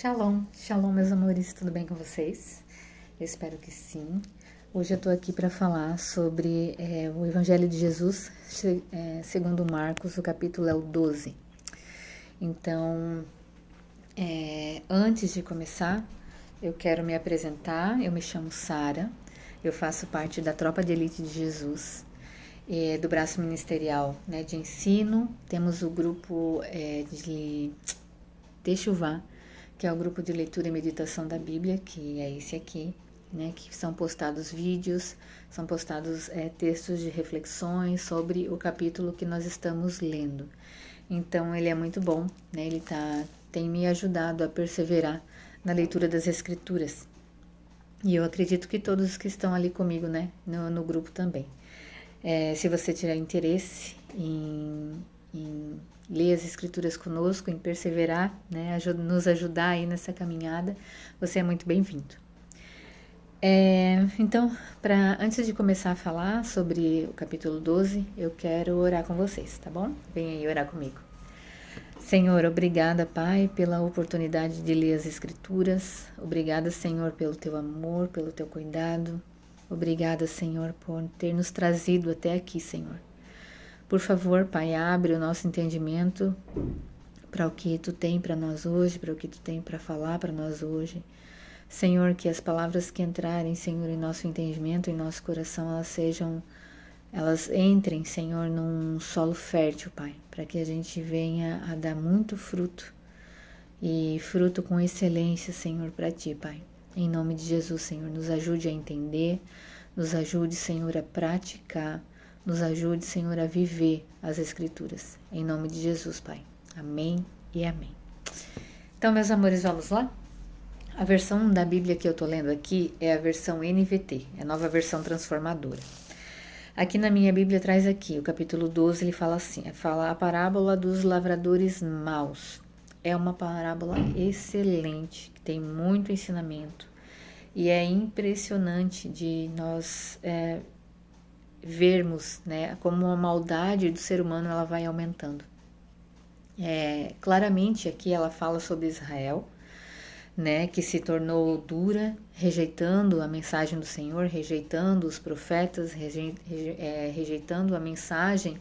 Shalom, shalom, meus amores, tudo bem com vocês? Eu espero que sim. Hoje eu tô aqui para falar sobre o Evangelho de Jesus, segundo Marcos, o capítulo é o 12. Então, antes de começar, eu quero me apresentar. Eu me chamo Sara, eu faço parte da Tropa de Elite de Jesus, do braço ministerial, né, de ensino. Temos o grupo de Techuvá, que é o grupo de leitura e meditação da Bíblia, que é esse aqui, né, que são postados vídeos, são postados textos de reflexões sobre o capítulo que nós estamos lendo. Então, ele é muito bom, né, ele tem me ajudado a perseverar na leitura das Escrituras. E eu acredito que todos que estão ali comigo, né, no grupo também. Se você tiver interesse em ler as Escrituras conosco, em perseverar, né, nos ajudar aí nessa caminhada, você é muito bem-vindo. Então, antes de começar a falar sobre o capítulo 12, eu quero orar com vocês, tá bom? Vem aí orar comigo. Senhor, obrigada, Pai, pela oportunidade de ler as Escrituras. Obrigada, Senhor, pelo Teu amor, pelo Teu cuidado. Obrigada, Senhor, por ter nos trazido até aqui, Senhor. Por favor, Pai, abre o nosso entendimento para o que Tu tem para nós hoje, para o que Tu tem para falar para nós hoje. Senhor, que as palavras que entrarem, Senhor, em nosso entendimento, em nosso coração, elas entrem, Senhor, num solo fértil, Pai, para que a gente venha a dar muito fruto e fruto com excelência, Senhor, para Ti, Pai. Em nome de Jesus, Senhor, nos ajude a entender, nos ajude, Senhor, a praticar, nos ajude, Senhor, a viver as Escrituras. Em nome de Jesus, Pai. Amém e amém. Então, meus amores, vamos lá? A versão da Bíblia que eu tô lendo aqui é a versão NVT, é a nova versão transformadora. Aqui na minha Bíblia traz aqui, o capítulo 12, ele fala assim, fala a parábola dos lavradores maus. É uma parábola excelente, que tem muito ensinamento. E é impressionante de nós vermos, né, como a maldade do ser humano ela vai aumentando. Claramente aqui ela fala sobre Israel, né, que se tornou dura, rejeitando a mensagem do Senhor, rejeitando os profetas, rejeitando a mensagem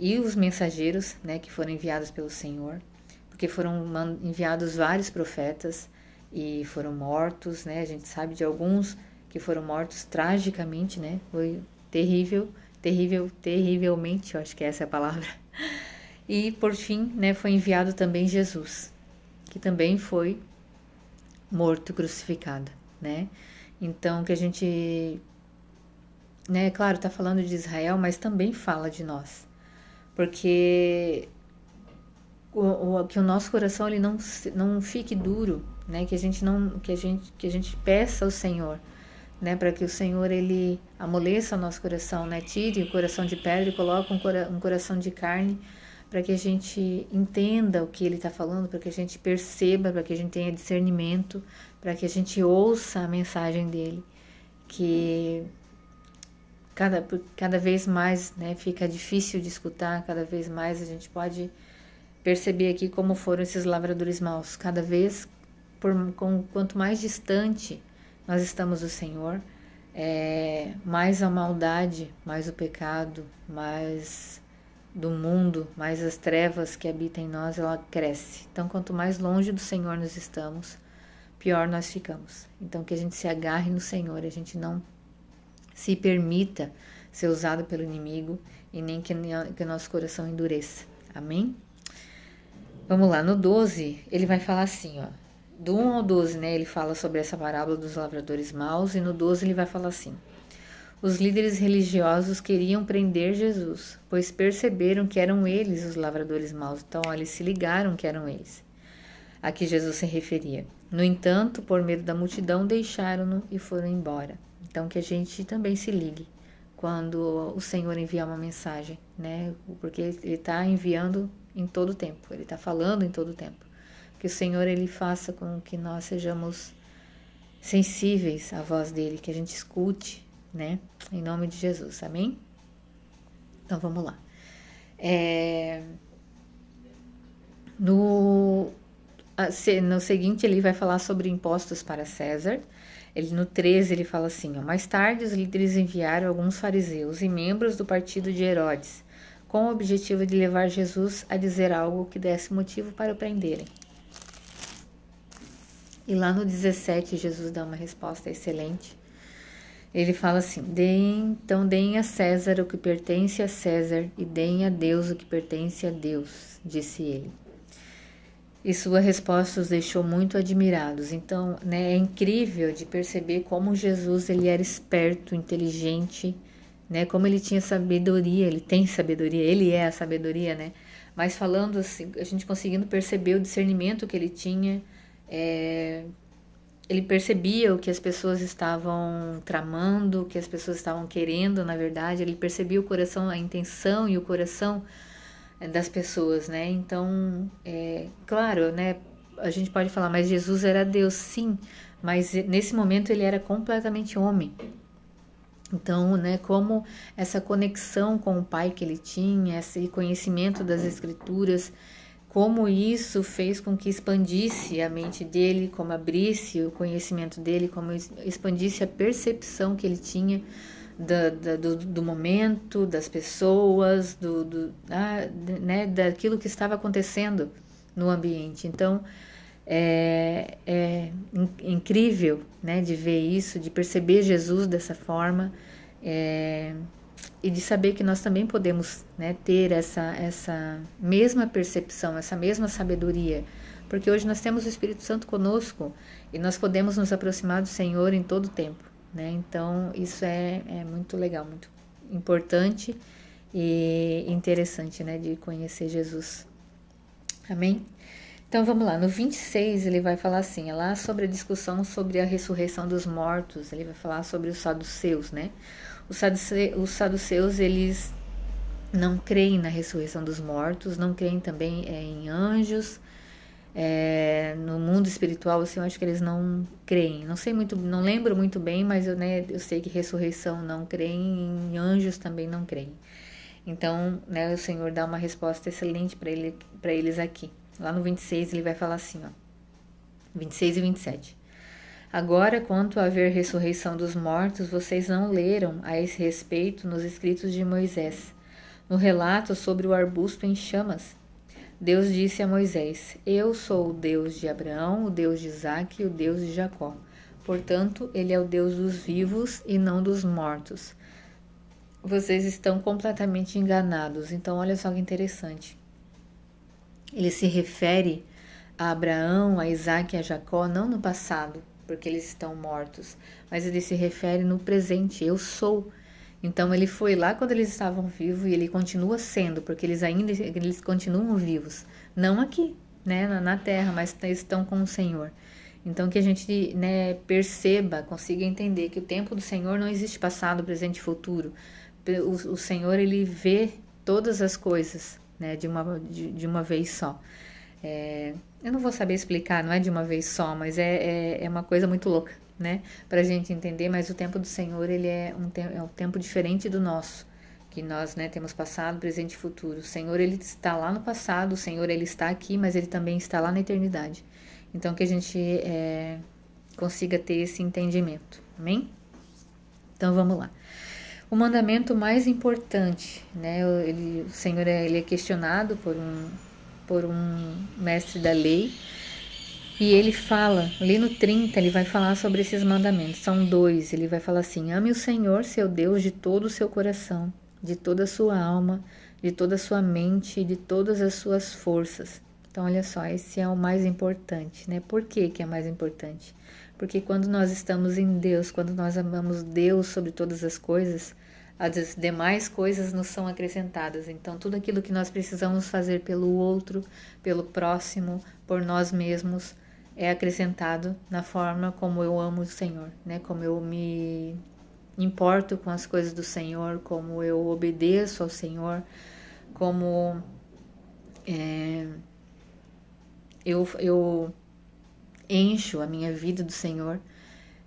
e os mensageiros, né, que foram enviados pelo Senhor, porque foram enviados vários profetas e foram mortos, né, a gente sabe de alguns que foram mortos tragicamente, né, foi terrível, terrivelmente, eu acho que essa é a palavra. E por fim, né, foi enviado também Jesus, que também foi morto, crucificado, né? Então, que a gente, né, claro, tá falando de Israel, mas também fala de nós, porque que o nosso coração ele não fique duro, né? Que a gente peça ao Senhor, né? Para que o Senhor ele amoleça o nosso coração, né? Tire o coração de pedra e coloque um coração de carne, para que a gente entenda o que Ele está falando, para que a gente perceba, para que a gente tenha discernimento, para que a gente ouça a mensagem dEle, que cada vez mais, né, fica difícil de escutar, cada vez mais a gente pode perceber aqui como foram esses lavradores maus. Cada vez, quanto mais distante nós estamos do Senhor, mais a maldade, mais o pecado, mais do mundo, mais as trevas que habitam em nós, ela cresce. Então, quanto mais longe do Senhor nós estamos, pior nós ficamos. Então, que a gente se agarre no Senhor, a gente não se permita ser usado pelo inimigo e nem que o nosso coração endureça. Amém? Vamos lá, no 12, ele vai falar assim, ó. Do 1 ao 12, né, ele fala sobre essa parábola dos lavradores maus, e no 12 ele vai falar assim: os líderes religiosos queriam prender Jesus, pois perceberam que eram eles os lavradores maus. Então, eles se ligaram que eram eles a que Jesus se referia. No entanto, por medo da multidão, deixaram-no e foram embora. Então, que a gente também se ligue quando o Senhor enviar uma mensagem, né? Porque Ele está enviando em todo o tempo, Ele está falando em todo o tempo. Que o Senhor Ele faça com que nós sejamos sensíveis à voz dEle, que a gente escute, né? Em nome de Jesus, amém? Então vamos lá. No no seguinte ele vai falar sobre impostos para César. No 13 ele fala assim, ó, mais tarde os líderes enviaram alguns fariseus e membros do partido de Herodes, com o objetivo de levar Jesus a dizer algo que desse motivo para o prenderem. E lá no 17 Jesus dá uma resposta excelente. Ele fala assim, então deem a César o que pertence a César e deem a Deus o que pertence a Deus, disse ele. E sua resposta os deixou muito admirados. Então, né, é incrível de perceber como Jesus ele era esperto, inteligente, né, como ele tinha sabedoria, ele tem sabedoria, ele é a sabedoria, né? Mas falando assim, a gente conseguindo perceber o discernimento que ele tinha, ele percebia o que as pessoas estavam tramando, o que as pessoas estavam querendo, na verdade, ele percebia o coração, a intenção e o coração das pessoas, né? Então, claro, né? A gente pode falar, mas Jesus era Deus, sim, mas nesse momento ele era completamente homem. Então, né? Como essa conexão com o Pai que ele tinha, esse conhecimento das Escrituras, como isso fez com que expandisse a mente dele, como abrisse o conhecimento dele, como expandisse a percepção que ele tinha do momento, das pessoas, né, daquilo que estava acontecendo no ambiente. Então, é incrível, né, de ver isso, de perceber Jesus dessa forma, e de saber que nós também podemos, né, ter essa mesma percepção, essa mesma sabedoria, porque hoje nós temos o Espírito Santo conosco e nós podemos nos aproximar do Senhor em todo o tempo, né? Então isso é muito legal, muito importante e interessante, né, de conhecer Jesus. Amém? Então vamos lá, no 26 ele vai falar assim, é lá sobre a discussão sobre a ressurreição dos mortos, ele vai falar sobre os saduceus, né? Os saduceus, eles não creem na ressurreição dos mortos, não creem também em anjos, no mundo espiritual, assim, eu acho que eles não creem. Não sei muito, não lembro muito bem, mas eu sei que ressurreição não creem, em anjos também não creem. Então, né, o Senhor dá uma resposta excelente para eles aqui. Lá no 26 ele vai falar assim, ó, 26 e 27. Agora, quanto a haver ressurreição dos mortos, vocês não leram a esse respeito nos escritos de Moisés, no relato sobre o arbusto em chamas. Deus disse a Moisés, eu sou o Deus de Abraão, o Deus de Isaque e o Deus de Jacó. Portanto, ele é o Deus dos vivos e não dos mortos. Vocês estão completamente enganados. Então, olha só que interessante. Ele se refere a Abraão, a Isaque e a Jacó, não no passado, porque eles estão mortos, mas ele se refere no presente, eu sou. Então ele foi lá quando eles estavam vivos e ele continua sendo, porque eles continuam vivos, não aqui, né, na terra, mas estão com o Senhor. Então que a gente, né, perceba, consiga entender que o tempo do Senhor não existe passado, presente e futuro. O Senhor, ele vê todas as coisas, né, de uma vez só. Eu não vou saber explicar, não é de uma vez só, mas é uma coisa muito louca, né? Pra gente entender, mas o tempo do Senhor, ele é um tempo diferente do nosso, que nós, né, temos passado, presente e futuro. O Senhor, ele está lá no passado, o Senhor, ele está aqui, mas ele também está lá na eternidade. Então, que a gente consiga ter esse entendimento, amém? Então, vamos lá. O mandamento mais importante, né? O Senhor, ele é questionado por um mestre da lei, e ele fala, ali no 30, ele vai falar sobre esses mandamentos, são 2, ele vai falar assim, ame o Senhor, seu Deus, de todo o seu coração, de toda a sua alma, de toda a sua mente, de todas as suas forças. Então, olha só, esse é o mais importante, né? Por que é mais importante? Porque quando nós estamos em Deus, quando nós amamos Deus sobre todas as coisas, as demais coisas nos são acrescentadas. Então, tudo aquilo que nós precisamos fazer pelo outro, pelo próximo, por nós mesmos, é acrescentado na forma como eu amo o Senhor, né? Como eu me importo com as coisas do Senhor, como eu obedeço ao Senhor, como eu encho a minha vida do Senhor,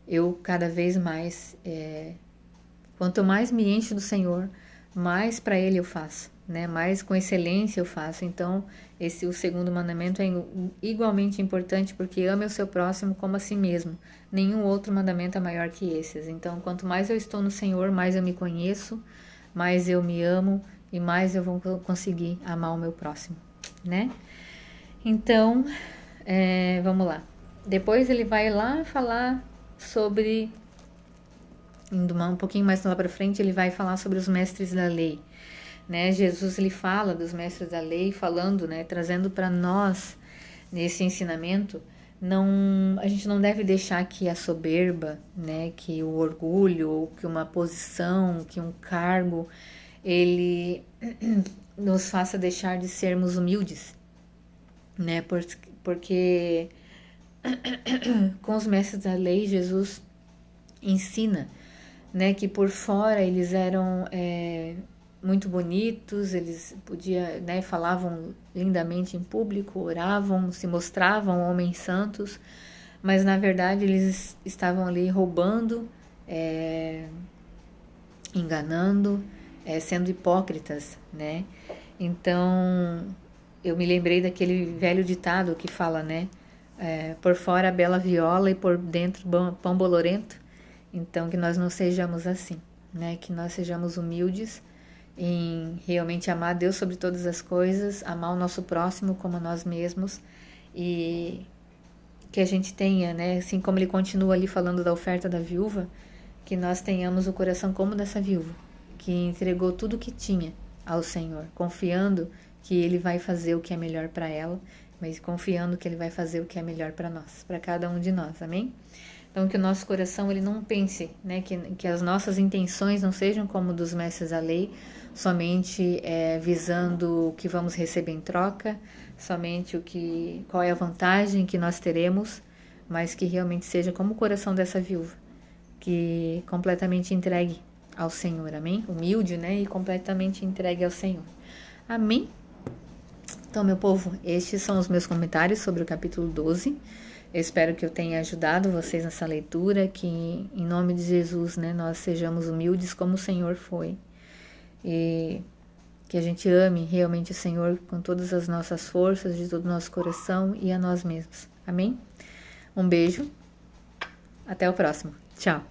eu cada vez mais... Quanto mais me encho do Senhor, mais para Ele eu faço, né? Mais com excelência eu faço. Então, o segundo mandamento é igualmente importante, porque ame o seu próximo como a si mesmo. Nenhum outro mandamento é maior que esses. Então, quanto mais eu estou no Senhor, mais eu me conheço, mais eu me amo e mais eu vou conseguir amar o meu próximo, né? Então, vamos lá. Depois ele vai lá falar sobre, indo um pouquinho mais lá para frente, ele vai falar sobre os mestres da lei, né? Jesus, ele fala dos mestres da lei, falando, né, trazendo para nós nesse ensinamento, a gente não deve deixar que a soberba, né, que o orgulho, ou que uma posição, que um cargo, ele nos faça deixar de sermos humildes, né? Porque com os mestres da lei, Jesus ensina, né, que por fora eles eram muito bonitos, eles né, falavam lindamente em público, oravam, se mostravam homens santos, mas na verdade eles estavam ali roubando, enganando, sendo hipócritas, né? Então eu me lembrei daquele velho ditado que fala, né? Por fora a bela viola e por dentro pão bolorento. Então que nós não sejamos assim, né? Que nós sejamos humildes em realmente amar Deus sobre todas as coisas, amar o nosso próximo como a nós mesmos, e que a gente tenha, né? Assim como ele continua ali falando da oferta da viúva, que nós tenhamos o coração como dessa viúva, que entregou tudo o que tinha ao Senhor, confiando que Ele vai fazer o que é melhor para ela, mas confiando que Ele vai fazer o que é melhor para nós, para cada um de nós, amém? Então, que o nosso coração ele não pense, né, que as nossas intenções não sejam como dos mestres da lei, somente visando o que vamos receber em troca, somente qual é a vantagem que nós teremos, mas que realmente seja como o coração dessa viúva, que completamente entregue ao Senhor, amém? Humilde, né, e completamente entregue ao Senhor, amém? Então, meu povo, estes são os meus comentários sobre o capítulo 12. Eu espero que eu tenha ajudado vocês nessa leitura, que em nome de Jesus, né, nós sejamos humildes como o Senhor foi. E que a gente ame realmente o Senhor com todas as nossas forças, de todo o nosso coração e a nós mesmos. Amém? Um beijo. Até o próximo. Tchau.